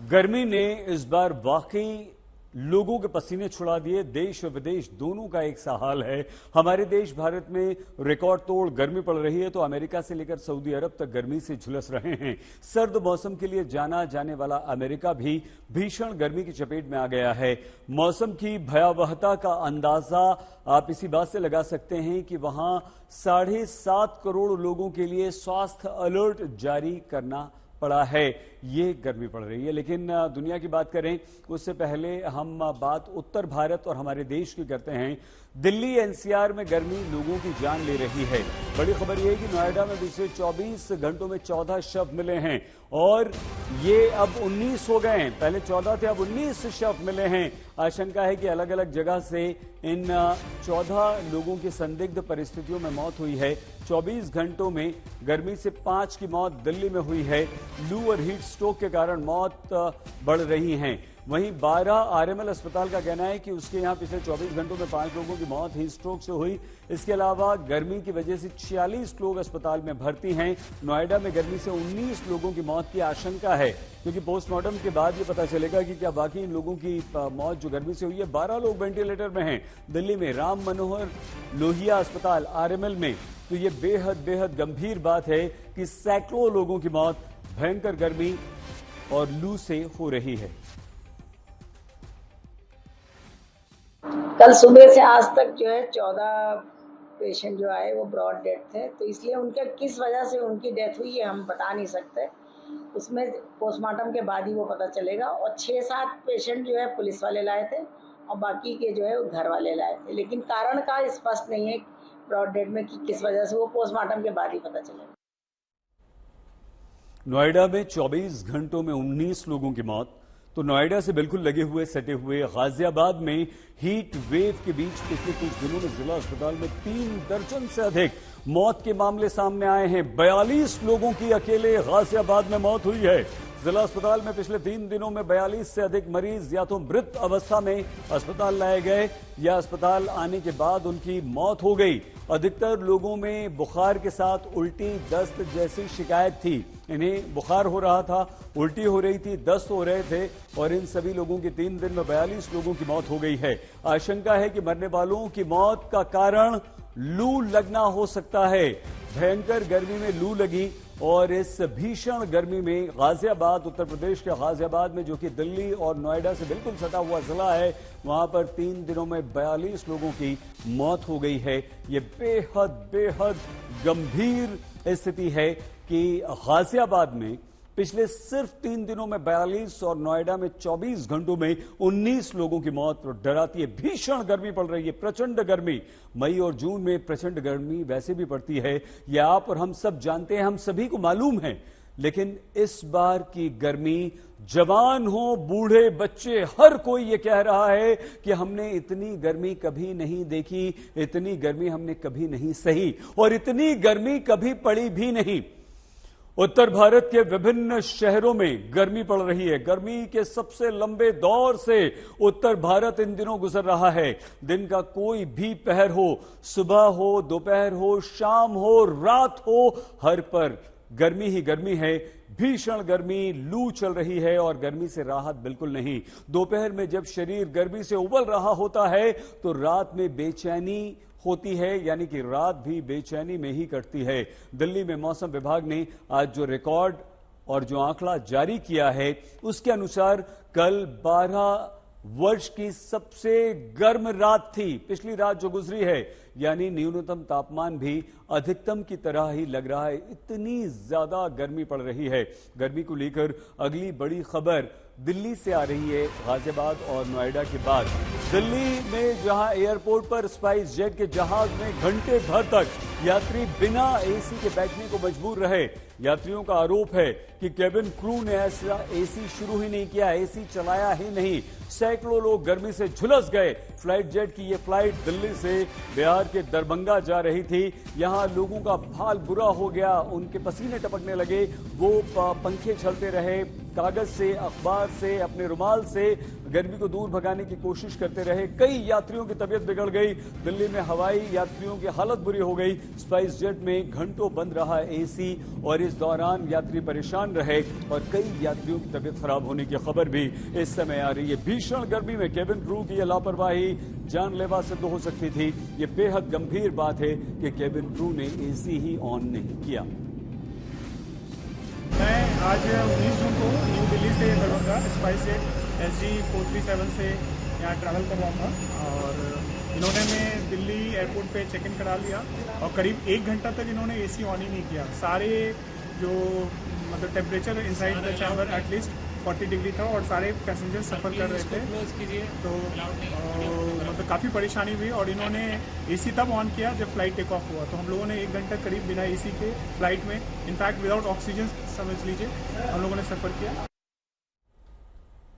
गर्मी ने इस बार वाकई लोगों के पसीने छुड़ा दिए। देश और विदेश दोनों का एक सा हाल है। हमारे देश भारत में रिकॉर्ड तोड़ गर्मी पड़ रही है तो अमेरिका से लेकर सऊदी अरब तक गर्मी से झुलस रहे हैं। सर्द मौसम के लिए जाना जाने वाला अमेरिका भी भीषण गर्मी की चपेट में आ गया है। मौसम की भयावहता का अंदाजा आप इसी बात से लगा सकते हैं कि वहां 7.5 करोड़ लोगों के लिए स्वास्थ्य अलर्ट जारी करना पड़ा है। ये गर्मी पड़ रही है। लेकिन दुनिया की बात करें उससे पहले हम बात उत्तर भारत और हमारे देश की करते हैं। दिल्ली एनसीआर में गर्मी लोगों की जान ले रही है। बड़ी खबर यह है कि नोएडा में पिछले 24 घंटों में 14 शव मिले हैं और ये अब 19 हो गए हैं। पहले 14 थे, अब 19 शव मिले हैं। आशंका है कि अलग अलग जगह से इन 14 लोगों की संदिग्ध परिस्थितियों में मौत हुई है। 24 घंटों में गर्मी से 5 की मौत दिल्ली में हुई है। लू और हीट स्ट्रोक के कारण मौत बढ़ रही हैं। वहीं 12 आरएमएल अस्पताल का कहना है कि उसके यहां पिछले 24 घंटों में 5 लोगों की मौत हीट स्ट्रोक से हुई। इसके अलावा गर्मी की वजह से 46 लोग अस्पताल में भर्ती हैं। नोएडा में गर्मी से 19 लोगों की मौत की आशंका है, क्योंकि पोस्टमार्टम के बाद ये पता चलेगा कि क्या बाकी इन लोगों की मौत जो गर्मी से हुई है। 12 लोग वेंटिलेटर में हैं दिल्ली में राम मनोहर लोहिया अस्पताल आरएमएल में। तो ये बेहद गंभीर बात है कि सैकड़ों लोगों की मौत भयंकर गर्मी और लू से हो रही है। कल सुबह से आज तक जो है 14 पेशेंट जो आए वो ब्रॉड डेथ थे, तो इसलिए उनके किस वजह से उनकी डेथ हुई है हम बता नहीं सकते। उसमें पोस्टमार्टम के बाद ही वो पता चलेगा। और 6-7 पेशेंट जो है पुलिस वाले लाए थे और बाकी के जो है वो घर वाले लाए थे, लेकिन कारण का स्पष्ट नहीं है ब्रॉड डेथ में कि किस वजह से, वो पोस्टमार्टम के बाद ही पता चलेगा। नोएडा में 24 घंटों में 19 लोगों की मौत। तो नोएडा से बिल्कुल लगे हुए सटे हुए गाजियाबाद में हीट वेव के बीच पिछले कुछ दिनों में जिला अस्पताल में 3 दर्जन से अधिक मौत के मामले सामने आए हैं। 42 लोगों की अकेले गाजियाबाद में मौत हुई है। जिला अस्पताल में पिछले 3 दिनों में 42 से अधिक मरीज या तो मृत अवस्था में अस्पताल लाए गए या अस्पताल आने के बाद उनकी मौत हो गई। अधिकतर लोगों में बुखार के साथ उल्टी दस्त जैसी शिकायत थी। इन्हें बुखार हो रहा था, उल्टी हो रही थी, दस्त हो रहे थे और इन सभी लोगों की 3 दिन में 42 लोगों की मौत हो गई है। आशंका है कि मरने वालों की मौत का कारण लू लगना हो सकता है। भयंकर गर्मी में लू लगी और इस भीषण गर्मी में गाजियाबाद, उत्तर प्रदेश के गाजियाबाद में, जो कि दिल्ली और नोएडा से बिल्कुल सटा हुआ जिला है, वहां पर 3 दिनों में 42 लोगों की मौत हो गई है। ये बेहद गंभीर स्थिति है कि गाजियाबाद में पिछले सिर्फ 3 दिनों में 42 और नोएडा में 24 घंटों में 19 लोगों की मौत डराती है। भीषण गर्मी पड़ रही है, प्रचंड गर्मी। मई और जून में प्रचंड गर्मी वैसे भी पड़ती है, यह आप और हम सब जानते हैं, हम सभी को मालूम है। लेकिन इस बार की गर्मी, जवान हो बूढ़े बच्चे, हर कोई ये कह रहा है कि हमने इतनी गर्मी कभी नहीं देखी, इतनी गर्मी हमने कभी नहीं सही और इतनी गर्मी कभी पड़ी भी नहीं। उत्तर भारत के विभिन्न शहरों में गर्मी पड़ रही है। गर्मी के सबसे लंबे दौर से उत्तर भारत इन दिनों गुजर रहा है। दिन का कोई भी पहर हो, सुबह हो, दोपहर हो, शाम हो, रात हो, हर पर गर्मी ही गर्मी है। भीषण गर्मी, लू चल रही है और गर्मी से राहत बिल्कुल नहीं। दोपहर में जब शरीर गर्मी से उबल रहा होता है तो रात में बेचैनी होती है, यानी कि रात भी बेचैनी में ही कटती है। दिल्ली में मौसम विभाग ने आज जो रिकॉर्ड और जो आंकड़ा जारी किया है उसके अनुसार कल 12 वर्ष की सबसे गर्म रात थी। पिछली रात जो गुजरी है, यानी न्यूनतम तापमान भी अधिकतम की तरह ही लग रहा है। इतनी ज्यादा गर्मी पड़ रही है। गर्मी को लेकर अगली बड़ी खबर दिल्ली से आ रही है। गाजियाबाद और नोएडा के बाद दिल्ली में जहां एयरपोर्ट पर स्पाइस जेट के जहाज में घंटे भर तक यात्री बिना एसी के बैठने को मजबूर रहे। यात्रियों का आरोप है कि केबिन क्रू ने ऐसा एसी शुरू ही नहीं किया, एसी चलाया ही नहीं। सैकड़ों लोग गर्मी से झुलस गए। फ्लाइट जेट की ये फ्लाइट दिल्ली से बिहार के दरभंगा जा रही थी। यहां लोगों का हाल बुरा हो गया, उनके पसीने टपकने लगे। वो पंखे चलते रहे, कागज से, अखबार से, अपने रुमाल से गर्मी को दूर भगाने की कोशिश करते रहे। कई यात्रियों की तबीयत बिगड़ गई। दिल्ली में हवाई यात्रियों की हालत बुरी हो गई। स्पाइस जेट में घंटों बंद रहा एसी और इस दौरान यात्री परेशान रहे और कई यात्रियों की तबीयत खराब होने की खबर भी इस समय आ रही है। भीषण गर्मी में केबिन क्रू की यह लापरवाही जानलेवा सिद्ध हो सकती थी। ये बेहद गंभीर बात है कि केबिन क्रू ने एसी ही ऑन नहीं किया। मैं आज 19 जून को न्यू दिल्ली से दरभंगा स्पाइस जेट SG 437 से यहाँ ट्रैवल कर रहा था और इन्होंने मैं दिल्ली एयरपोर्ट पे चेक इन करा लिया और करीब 1 घंटा तक इन्होंने एसी ऑन ही नहीं किया। सारे जो मतलब temperature inside the chamber at least 40 degree था और सारे पैसेंजर सफ़र कर रहे थे। तो मतलब काफ़ी परेशानी हुई और इन्होंने एसी तब ऑन किया जब फ्लाइट टेक ऑफ हुआ। तो हम लोगों ने 1 घंटा करीब बिना एसी के फ्लाइट में, इनफैक्ट विदाउट ऑक्सीजन समझ लीजिए, हम लोगों ने सफ़र किया।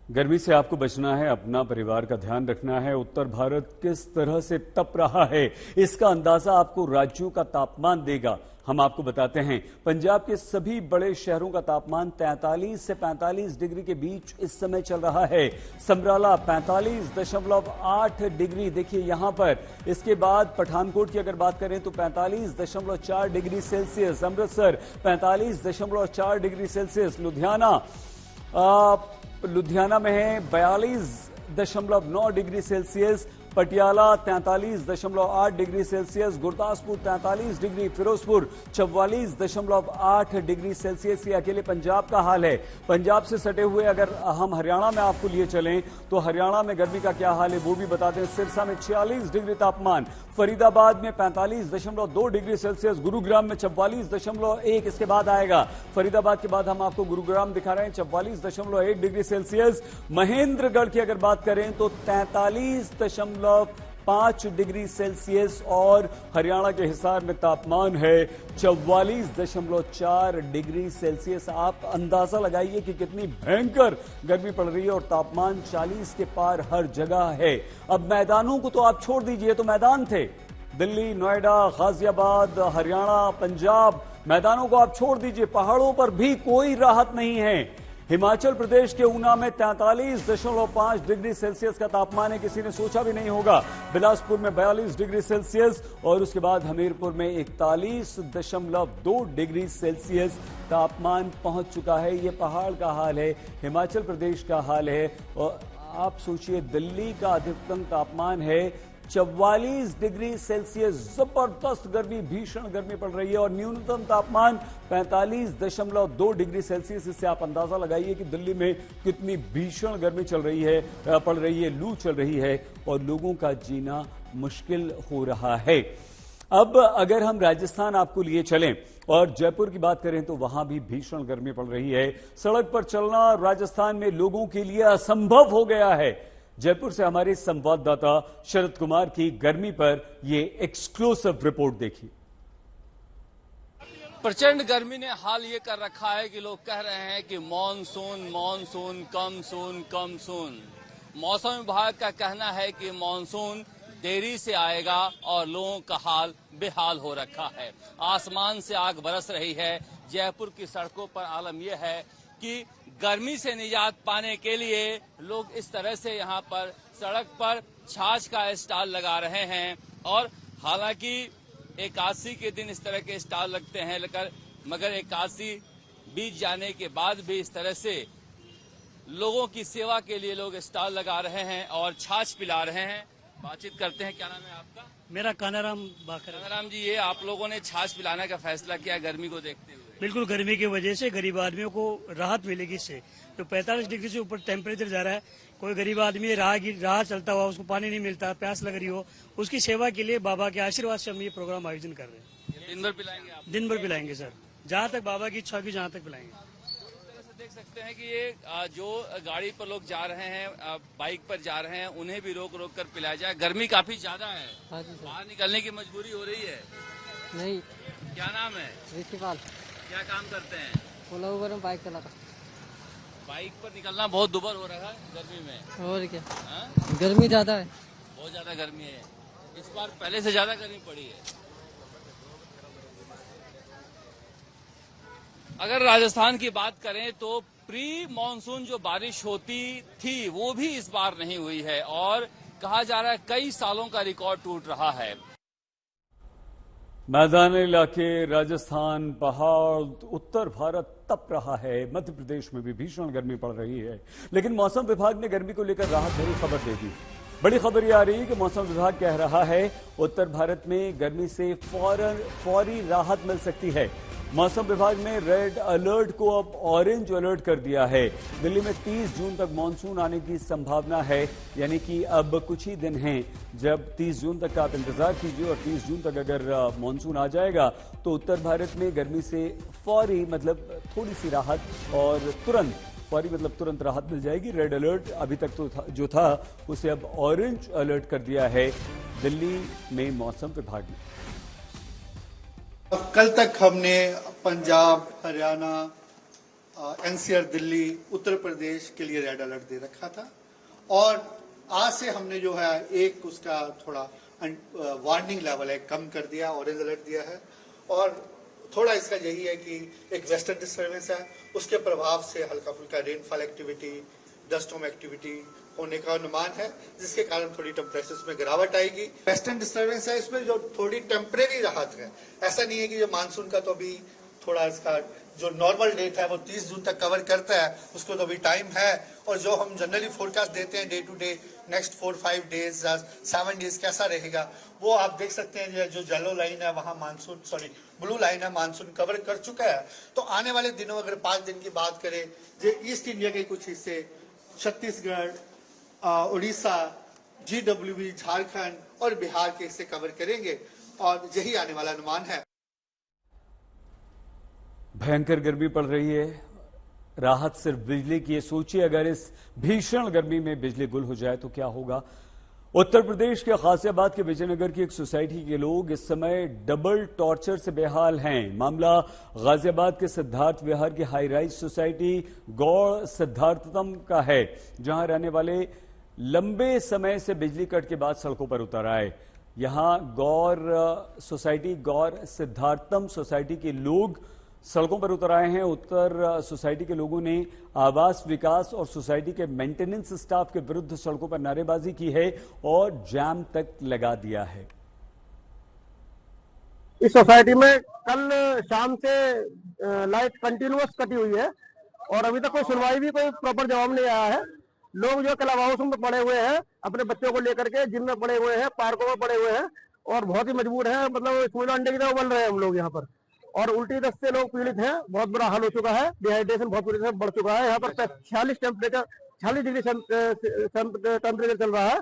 गर्मी से आपको बचना है, अपना परिवार का ध्यान रखना है। उत्तर भारत किस तरह से तप रहा है इसका अंदाजा आपको राज्यों का तापमान देगा। हम आपको बताते हैं, पंजाब के सभी बड़े शहरों का तापमान 43 से 45 डिग्री के बीच इस समय चल रहा है। समराला 45.8 डिग्री, देखिए यहां पर। इसके बाद पठानकोट की अगर बात करें तो 45.4 degree Celsius, Amritsar 45.4 degree Celsius, Ludhiana में है 42.9 degree Celsius, Patiala 43.8 degree Celsius, Gurdaspur 43 degree, Firozpur 44.8 degree Celsius. ये अकेले पंजाब का हाल है। पंजाब से सटे हुए अगर हम हरियाणा में आपको लिए चलें तो हरियाणा में गर्मी का क्या हाल है वो भी बताते हैं। सिरसा में 46 डिग्री तापमान, फरीदाबाद में 45.2 डिग्री सेल्सियस, गुरुग्राम में 44.1, इसके बाद आएगा फरीदाबाद के बाद हम आपको गुरुग्राम दिखा रहे हैं 44.1 डिग्री सेल्सियस। महेंद्रगढ़ की अगर बात करें तो 43.5 डिग्री सेल्सियस और हरियाणा के हिसार में तापमान है 44.4 डिग्री सेल्सियस। आप अंदाजा लगाइए कि कितनी भयंकर गर्मी पड़ रही है और तापमान 40 के पार हर जगह है। अब मैदानों को तो आप छोड़ दीजिए, तो मैदान थे दिल्ली, नोएडा, गाजियाबाद, हरियाणा, पंजाब, मैदानों को आप छोड़ दीजिए, पहाड़ों पर भी कोई राहत नहीं है। हिमाचल प्रदेश के ऊना में 43.5 डिग्री सेल्सियस का तापमान है, किसी ने सोचा भी नहीं होगा। बिलासपुर में 42 डिग्री सेल्सियस और उसके बाद हमीरपुर में 41.2 डिग्री सेल्सियस तापमान पहुंच चुका है। ये पहाड़ का हाल है, हिमाचल प्रदेश का हाल है। और आप सोचिए, दिल्ली का अधिकतम तापमान है 44 डिग्री सेल्सियस। जबरदस्त गर्मी, भीषण गर्मी पड़ रही है और न्यूनतम तापमान 45.2 डिग्री सेल्सियस। इससे आप अंदाजा लगाइए कि दिल्ली में कितनी भीषण गर्मी चल रही है, पड़ रही है, लू चल रही है और लोगों का जीना मुश्किल हो रहा है। अब अगर हम राजस्थान आपको लिए चलें और जयपुर की बात करें तो वहां भी भीषण गर्मी पड़ रही है। सड़क पर चलना राजस्थान में लोगों के लिए असंभव हो गया है। जयपुर से हमारे संवाददाता शरद कुमार की गर्मी पर ये एक्सक्लूसिव रिपोर्ट देखिए। प्रचंड गर्मी ने हाल ये कर रखा है कि लोग कह रहे हैं कि मॉनसून मॉनसून कम सून कम सून। मौसम विभाग का कहना है कि मॉनसून देरी से आएगा और लोगों का हाल बेहाल हो रखा है। आसमान से आग बरस रही है। जयपुर की सड़कों पर आलम यह है कि गर्मी से निजात पाने के लिए लोग इस तरह से यहाँ पर सड़क पर छाछ का स्टॉल लगा रहे हैं। और हालांकि एकादशी के दिन इस तरह के स्टॉल लगते हैं, मगर एकादशी बीत जाने के बाद भी इस तरह से लोगों की सेवा के लिए लोग स्टॉल लगा रहे हैं और छाछ पिला रहे हैं। बातचीत करते हैं। क्या नाम है आपका? मेरा कानाराम बाकर। कानाराम जी, ये आप लोगों ने छाछ पिलाने का फैसला किया गर्मी को देखते हुए? बिल्कुल, गर्मी की वजह से गरीब आदमियों को राहत मिलेगी इससे। तो 45 डिग्री से ऊपर टेम्परेचर जा रहा है, कोई गरीब आदमी राह चलता हुआ, उसको पानी नहीं मिलता, प्यास लग रही हो, उसकी सेवा के लिए बाबा के आशीर्वाद से हम ये प्रोग्राम आयोजन कर रहे हैं। दिन भर पिलाएंगे आप? दिन भर पिलाएंगे सर, जहाँ तक बाबा की इच्छा होगी, जहाँ तक पिलाएंगे। देख सकते हैं कि ये जो गाड़ी पर लोग जा रहे हैं, बाइक पर जा रहे हैं, उन्हें भी रोक रोक कर पिलाया जाए। गर्मी काफी ज्यादा है, बाहर निकलने की मजबूरी हो रही है। नहीं। क्या नाम है? ऋषिपाल। क्या काम करते हैं? ओला उबर में बाइक चलाता। बाइक पर निकलना बहुत दुभर हो रहा है गर्मी में। और क्या? गर्मी ज्यादा है, बहुत ज्यादा गर्मी है इस बार, पहले से ज्यादा गर्मी पड़ी है। अगर राजस्थान की बात करें तो प्री मॉनसून जो बारिश होती थी वो भी इस बार नहीं हुई है और कहा जा रहा है कई सालों का रिकॉर्ड टूट रहा है। मैदानी इलाके, राजस्थान, पहाड़, उत्तर भारत तप रहा है। मध्य प्रदेश में भी भीषण गर्मी पड़ रही है, लेकिन मौसम विभाग ने गर्मी को लेकर राहत भरी खबर दे दी। बड़ी खबर यह आ रही है कि मौसम विभाग कह रहा है उत्तर भारत में गर्मी से फौरी राहत मिल सकती है। मौसम विभाग ने रेड अलर्ट को अब ऑरेंज अलर्ट कर दिया है। दिल्ली में 30 जून तक मानसून आने की संभावना है, यानी कि अब कुछ ही दिन हैं जब 30 जून तक का आप इंतजार कीजिए और 30 जून तक अगर मानसून आ जाएगा तो उत्तर भारत में गर्मी से फौरी मतलब थोड़ी सी राहत और तुरंत राहत मिल जाएगी। रेड अलर्ट अभी तक तो जो था उसे अब ऑरेंज अलर्ट कर दिया है दिल्ली में मौसम विभाग ने। कल तक हमने पंजाब, हरियाणा, एनसीआर, दिल्ली, उत्तर प्रदेश के लिए रेड अलर्ट दे रखा था और आज से हमने जो है एक उसका थोड़ा वार्निंग लेवल है कम कर दिया, ऑरेंज अलर्ट दिया है। और थोड़ा इसका यही है कि एक वेस्टर्न डिस्टर्बेंस है, उसके प्रभाव से हल्का फुल्का rainfall activity, dust storm activity होने का अनुमान है, जिसके कारण थोड़ी टेम्परेचर्स में गिरावट आएगी। वेस्टर्न डिस्टर्बेंस है, इसमें जो थोड़ी टेम्परेरी राहत है, ऐसा नहीं है कि जो मानसून का तो अभी थोड़ा इसका जो नॉर्मल डेट है वो 30 जून तक कवर करता है, उसको तो अभी टाइम है। और जो हम जनरली फोरकास्ट देते हैं day to day next 4-5 days 7 days कैसा रहेगा, वो आप देख सकते हैं। जो येलो लाइन है वहां मानसून ब्लू लाइन है, मानसून कवर कर चुका है। तो आने वाले दिनों अगर 5 दिन की बात करें, जो ईस्ट इंडिया के कुछ हिस्से, छत्तीसगढ़, उड़ीसा, GWB, झारखंड और बिहार के हिस्से कवर करेंगे और यही आने वाला अनुमान है। भयंकर गर्मी पड़ रही है, राहत सिर्फ बिजली की है। सोचिए अगर इस भीषण गर्मी में बिजली गुल हो जाए तो क्या होगा। उत्तर प्रदेश के गाजियाबाद के विजयनगर की एक सोसाइटी के लोग इस समय डबल टॉर्चर से बेहाल हैं। मामला गाजियाबाद के सिद्धार्थ विहार की हाई राइज सोसाइटी गौड़ सिद्धार्थतम का है, जहां रहने वाले लंबे समय से बिजली कट के बाद सड़कों पर उतर आए। यहां गौर सिद्धार्थतम सोसाइटी के लोग सड़कों पर उतर आए हैं। उत्तर सोसाइटी के लोगों ने आवास विकास और सोसाइटी के मेंटेनेंस स्टाफ के विरुद्ध सड़कों पर नारेबाजी की है और जाम तक लगा दिया है। इस सोसाइटी में कल शाम से लाइट कंटिन्यूअस कटी हुई है और अभी तक कोई सुनवाई भी कोई प्रॉपर जवाब नहीं आया है। लोग जो क्लब हाउस में पड़े हुए हैं, अपने बच्चों को लेकर के जिम में पड़े हुए हैं, पार्कों में पड़े हुए हैं और बहुत ही मजबूर है। मतलब स्कूल अंडे की तरह बन रहे हैं हम लोग यहाँ पर और उल्टी दस्त से लोग पीड़ित हैं। बहुत बुरा हाल हो चुका है, डिहाइड्रेशन बहुत बुरी तरह बढ़ चुका है। यहाँ पर 46 डिग्री टेम्परेचर चल रहा है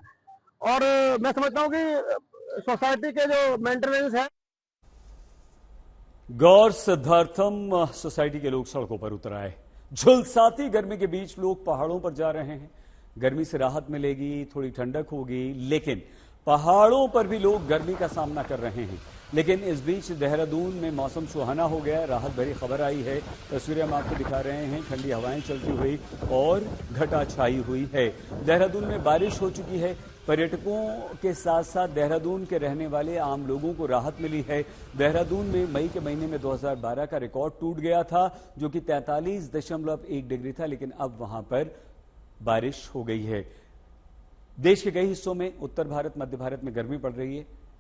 और मैं समझता हूँ कि सोसाइटी के जो मेंटेनेंस है। गौर सिद्धार्थम सोसाइटी के लोग सड़कों पर उतर आए। झुलसाती गर्मी के बीच लोग पहाड़ों पर जा रहे हैं। गर्मी से राहत मिलेगी, थोड़ी ठंडक होगी, लेकिन पहाड़ों पर भी लोग गर्मी का सामना कर रहे हैं। लेकिन इस बीच देहरादून में मौसम सुहाना हो गया, राहत भरी खबर आई है। तस्वीरें हम आपको दिखा रहे हैं, ठंडी हवाएं चलती हुई और घटा छाई हुई है। देहरादून में बारिश हो चुकी है। पर्यटकों के साथ साथ देहरादून के रहने वाले आम लोगों को राहत मिली है। देहरादून में मई के महीने में 2012 का रिकॉर्ड टूट गया था, जो कि 43.1 डिग्री था, लेकिन अब वहां पर बारिश हो गई है। देश के कई हिस्सों में, उत्तर भारत, मध्य भारत में गर्मी पड़ रही है।